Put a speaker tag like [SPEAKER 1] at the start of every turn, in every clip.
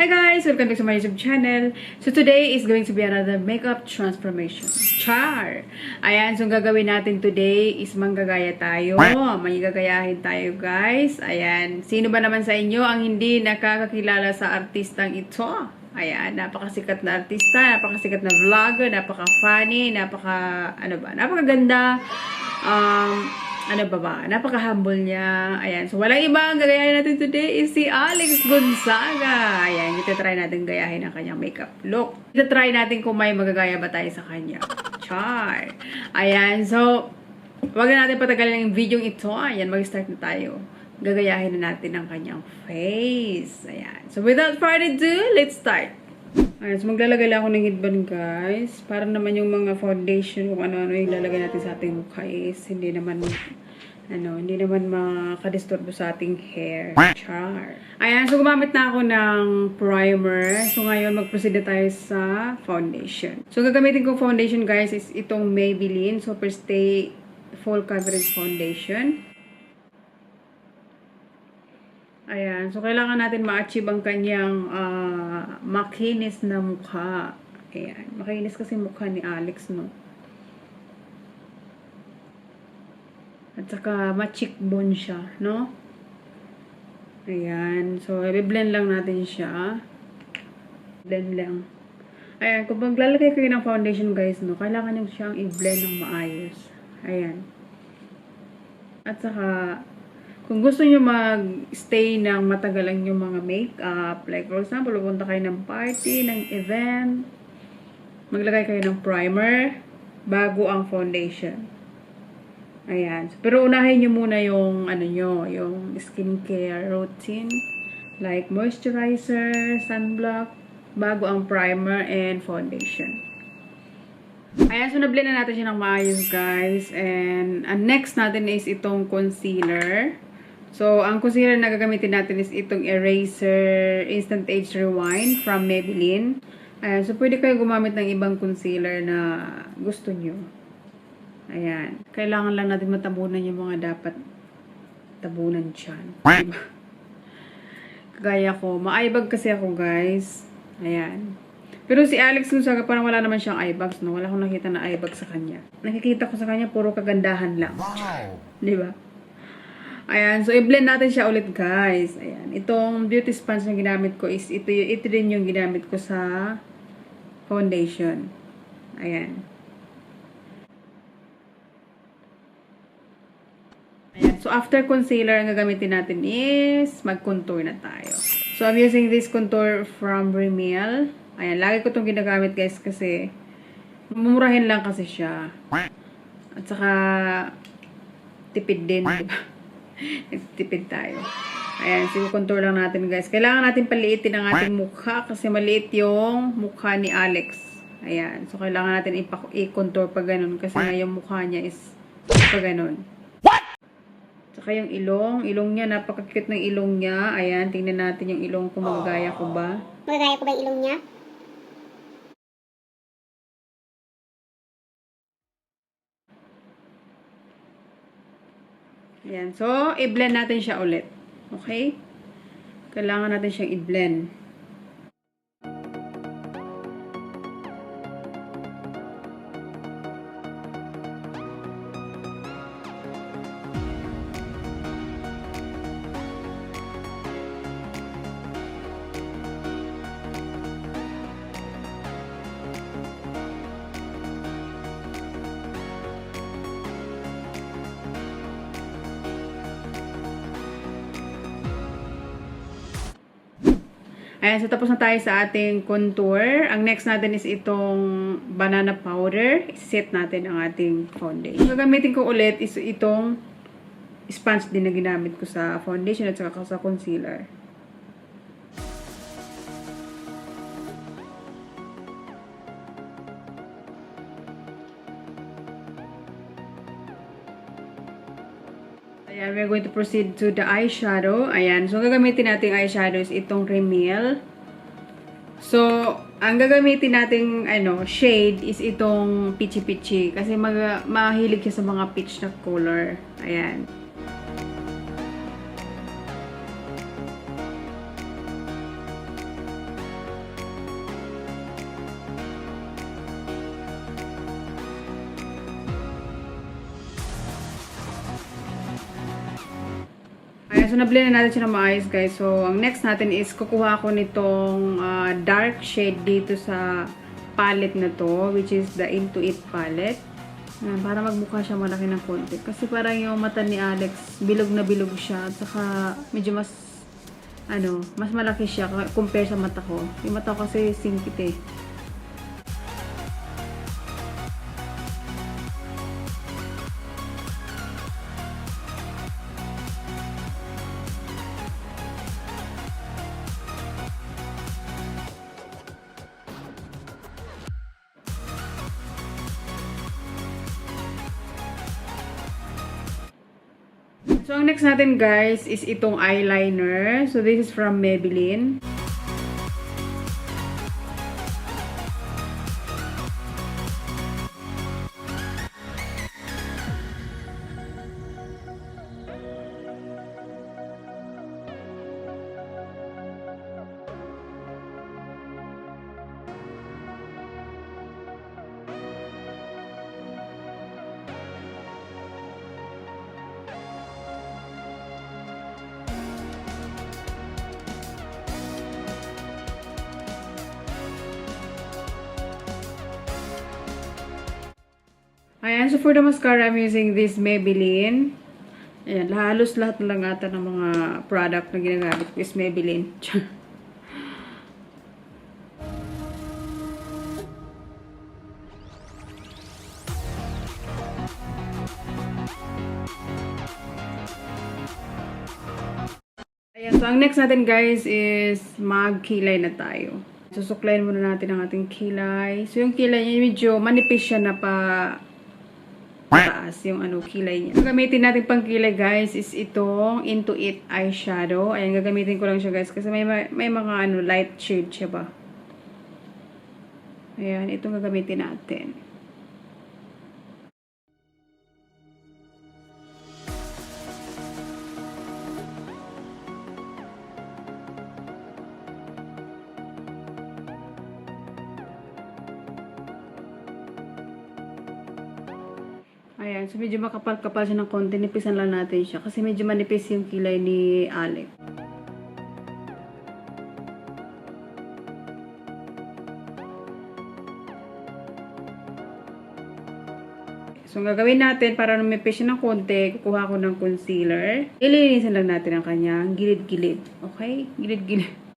[SPEAKER 1] Hi guys! Welcome back to my YouTube channel. So today is going to be another makeup transformation. Char! Ayan, so gagawin natin today is manggagaya tayo. May gagayahin tayo guys. Ayan, sino ba naman sa inyo ang hindi nakakakilala sa artistang ito? Ayan, napakasikat na artista, napakasikat na vlogger, napaka-funny, napakaganda. Napaka-humble niya. Ayan. So, walang iba ang gagayahin natin today is si Alex Gonzaga. Ayan. Ito-try natin gayahin ang kanyang makeup look. Ito-try natin kung may magagaya ba tayo sa kanya. Char! Ayan. So, wag na natin patagalin ang video ito. Ayan. Mag-start na tayo. Gagayahin na natin ang kanyang face. Ayan. So, without further ado, let's start. Ayan, so maglalagay lang ako ng headband guys. Para naman yung mga foundation, kung ano-ano yung lalagay natin sa ating mukha is hindi naman makadisturbo sa ating hair. Char. Ayan, so gumamit na ako ng primer. So ngayon, mag-proceed na tayo sa foundation. So gagamitin kong foundation guys is itong MAYBELLINE Super Stay Full Coverage Foundation. Ayan. So, kailangan natin ma-achieve ang kanyang makinis na mukha. Ayan. Makinis kasi mukha ni Alex, no? At saka, ma-cheekbone siya, no? Ayan. So, i-blend lang natin siya. Blend lang. Ayan. Kung maglalagay kayo ng foundation, guys, no? Kailangan nyo siyang i-blend ng maayos. Ayan. At saka, kung gusto nyo mag-stay ng matagal lang yung mga makeup, like for example, pupunta kayo ng party, ng event, maglagay kayo ng primer bago ang foundation. Ayan. Pero unahin nyo muna yung, yung skincare routine, like moisturizer, sunblock, bago ang primer and foundation. Ayan, so na-blend na natin siya ng maayos, guys. And next natin is itong concealer. So, ang concealer na gagamitin natin is itong Eraser Instant Age Rewind from MAYBELLINE. Ayan, so pwede kayo gumamit ng ibang concealer na gusto nyo. Ayan. Kailangan lang natin matabunan yung mga dapat tabunan dyan. Diba? Kagaya ko. Ma-eyebag kasi ako, guys. Ayan. Pero si Alex Gonzaga, parang wala naman siyang eyebags, no? Wala akong nakita na eyebag sa kanya. Nakikita ko sa kanya, puro kagandahan lang. Wow! Diba? Ayan, so i-blend natin siya ulit guys. Ayan, itong beauty sponge na ginamit ko is ito din yung ginamit ko sa foundation. Ayan. Ayan, so after concealer, ang gagamitin natin is mag-contour na tayo. So I'm using this contour from Revlon. Ayan, lagi ko itong ginagamit guys kasi mumurahin lang kasi siya. At saka tipid din, diba? Nagtipid tayo. Ayan, so contour lang natin guys. Kailangan natin paliitin ang ating mukha kasi maliit yung mukha ni Alex. Ayan, so kailangan natin i-contour pa ganun kasi nga yung mukha niya is pa ganun. Saka yung ilong niya, napaka-cute ng ilong niya. Ayan, tingnan natin yung ilong ko, magagaya ko ba?
[SPEAKER 2] Magagaya ko ba yung ilong niya?
[SPEAKER 1] Ayan. So, i-blend natin siya ulit. Okay? Kailangan natin siyang i-blend. Ayan, so tapos na tayo sa ating contour. Ang next natin is itong banana powder. I-set natin ang ating foundation. Gagamitin ko ulit is itong sponge din na ginamit ko sa foundation at saka sa concealer. Ayan, we're going to proceed to the eyeshadow. Ayan, so gagamitin natin eyeshadow is itong Rimmel. So, ang gagamitin nating shade is itong Peachy Peachy kasi mahilig siya sa mga peach na color. Ayan. So, na-blend na natin siya ng maayos, guys. So, ang next natin is kukuha ako nitong dark shade dito sa palette na to, which is the Into It palette. Ayan, para magmukha siya malaki ng konti. Kasi parang yung mata ni Alex, bilog na bilog siya. At saka, medyo mas, mas malaki siya compare sa mata ko. Yung mata ko kasi singkit eh. So, ang next natin guys is itong eyeliner. So, this is from Maybelline. Ayan, so for the mascara, I'm using this Maybelline. Ayan, halos lahat na lang ata ng mga product na ginagamit ko is Maybelline. Ayan, so ang next natin guys is magkilay na tayo. Susuklayin muna natin ang ating kilay. So yung kilay niya medyo manipis siya na taas yung kilay niya. So, gamitin natin pang kilay guys is itong Into It eyeshadow. Ayan, gagamitin ko lang siya guys kasi may mga light shade siya ba. Ayan, itong gagamitin natin. Ayan, so medyo makapal-kapal siya ng konti. Nipisan lang natin siya. Kasi medyo manipis yung kilay ni Alex. So, ang gagawin natin para lumipis siya ng konti, kukuha ko ng concealer. Ililinisan lang natin ang kanyang gilid-gilid. Okay? Gilid-gilid.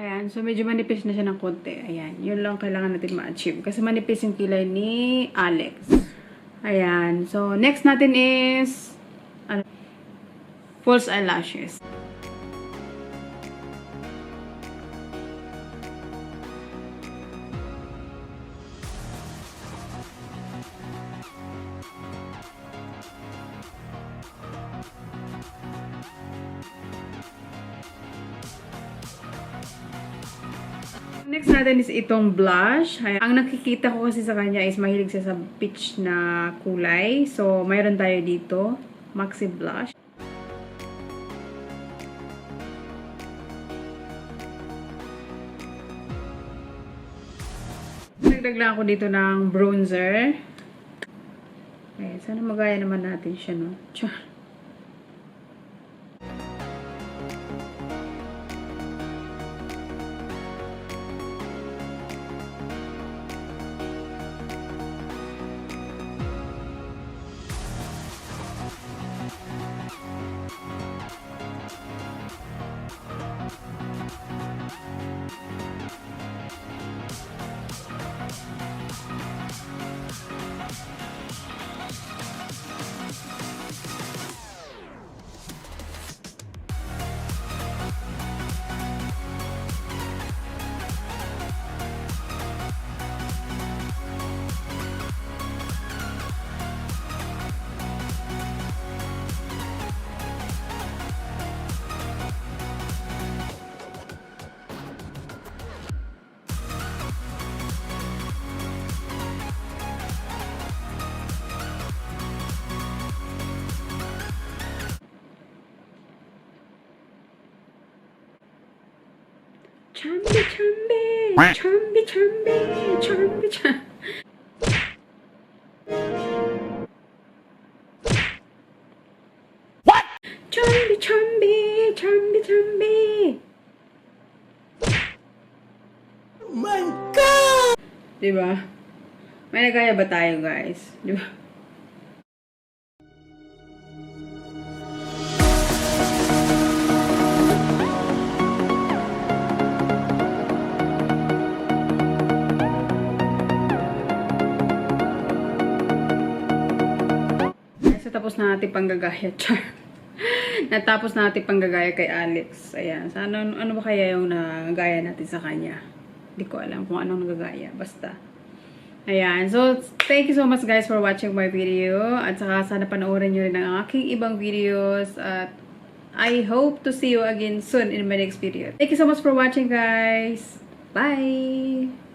[SPEAKER 1] Ayan, so medyo manipis na siya ng konti. Ayan, yun lang kailangan natin ma-achieve. Kasi manipis yung kilay ni Alex. Ayan, so next natin is false eyelashes. Next natin is itong blush. Ang nakikita ko kasi sa kanya is mahilig siya sa peach na kulay. So, mayroon tayo dito. Maxi blush. Nagdag lang ako dito ng bronzer. Okay, sana magaya naman natin siya, no? Char. Chambi, chambi. Chambi, chambi. Chambi, chambi. Chambi, chambi. Chambi, chambi.
[SPEAKER 2] My God!
[SPEAKER 1] Diba? May nagaya ba tayo, guys? Diba? So, tapos na natin panggagaya, char. Natapos na natin panggagaya kay Alex. Ayan. So, ano ba kaya yung nagaya natin sa kanya? Hindi ko alam kung anong nagagaya. Basta. Ayan. So, thank you so much guys for watching my video. At saka sana panoorin nyo rin ang aking ibang videos. At I hope to see you again soon in my next video. Thank you so much for watching guys. Bye!